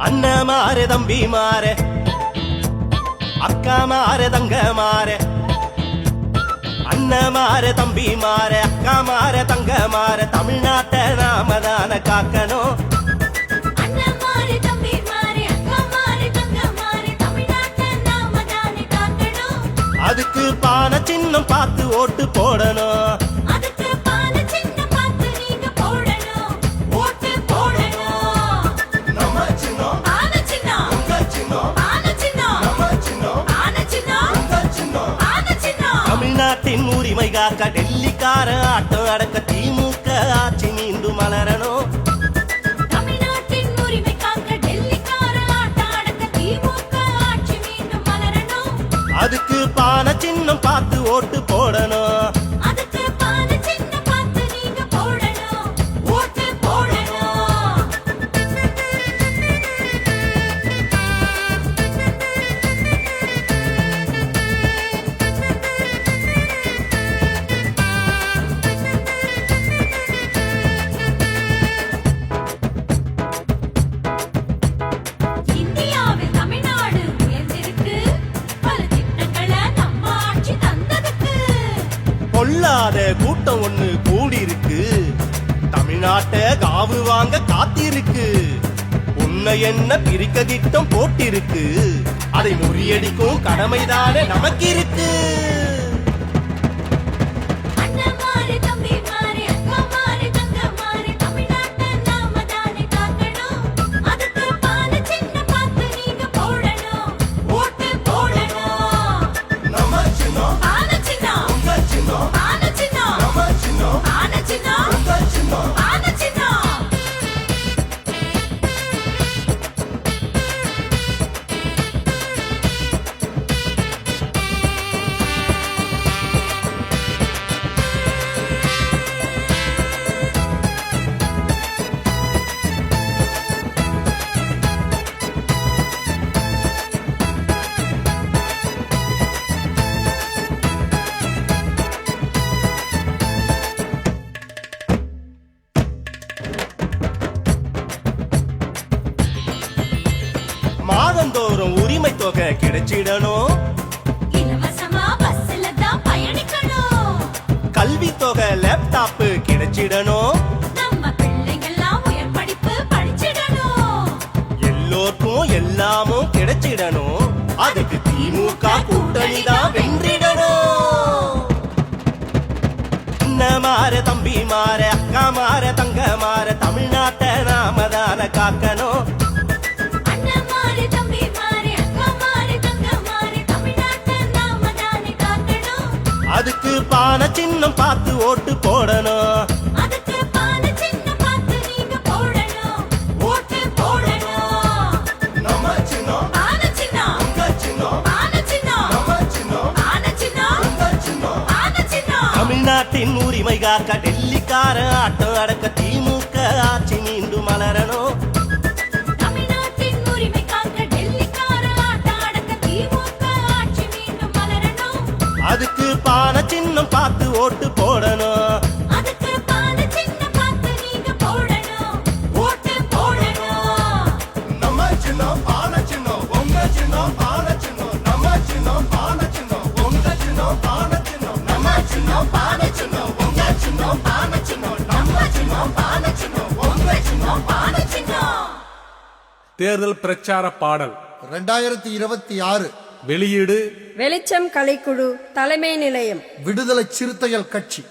அண்ணன் மாறு தம்பி மாறு, அக்கா மாறு தங்க மாறு, அண்ணன் மாறு தம்பி மாறு, அக்கா மாறு தங்க மாறு, தமிழ்நாட்டை நாம தான காக்கணும். அதுக்கு பானை சின்னம் பார்த்து ஓட்டு போடணும். தமிழ்நாட்டின் உரிமை காக்க டெல்லிக்கார ஆட்டம் அடக்க திமுக ஆட்சி மீண்டும் மலரணும். அதுக்கு பானை சின்னம் பார்த்து ஓட்டு போடணும். கொள்ளாத கூட்டம் ஒண்ணு கூடி இருக்கு, தமிழ்நாட்டை காவு வாங்க காத்திருக்கு. உன்னை என்ன பிரிக்க திட்டம் போட்டிருக்கு, அதை முறியடிக்கும் கடமைதானே நமக்கு இருக்கு. மாதந்தோறும் உரிமை தொகை கிடைச்சிடணும். இலவசமா பஸ்ல தான் பயணிக்கணும். கல்வி தொகை லேப்டாப் கிடைச்சிடணும். நம்ம பிள்ளைங்கெல்லாம் உயர் படிப்பு படிச்சிடணும். எல்லோருக்கும் எல்லாமும் கிடைச்சிடணும். அதுக்கு திமுக கூட்டணி தான் வென்றிடணும். அண்ணன் மாறு தம்பி மாறு, அக்கா மாறு தங்க மாறு, தமிழ்நாட்டை நாம தான காக்கணும். அதுக்கு பானை சின்னம் பார்த்து ஓட்டு போடணும். தமிழ்நாட்டின் உரிமை காக்க டெல்லிக்கார ஆட்டம் அடக்க திமுக ஆட்சி மீண்டும் மலரணும். அதுக்கு பானை சின்னம் பார்த்து ஓட்டு போடணும். நம்ம சின்னம் பானை சின்னம், உங்க சின்னம் பானை சின்னம், நம்ம சின்னம் பானை சின்னம், உங்க சின்னம் பானை சின்னம், நம்ம சின்னம் பானை சின்னம், உங்க சின்னம் பானை சின்னம், நம்ம சின்னம் பானை சின்னம், உங்க சின்னம் பானை சின்னம். தேர்தல் பிரச்சார பாடல் 2026. வெளியீடு வெளிச்சம் கலைக்குழு தலைமை நிலையம், விடுதலை சிறுத்தைகள் கட்சி.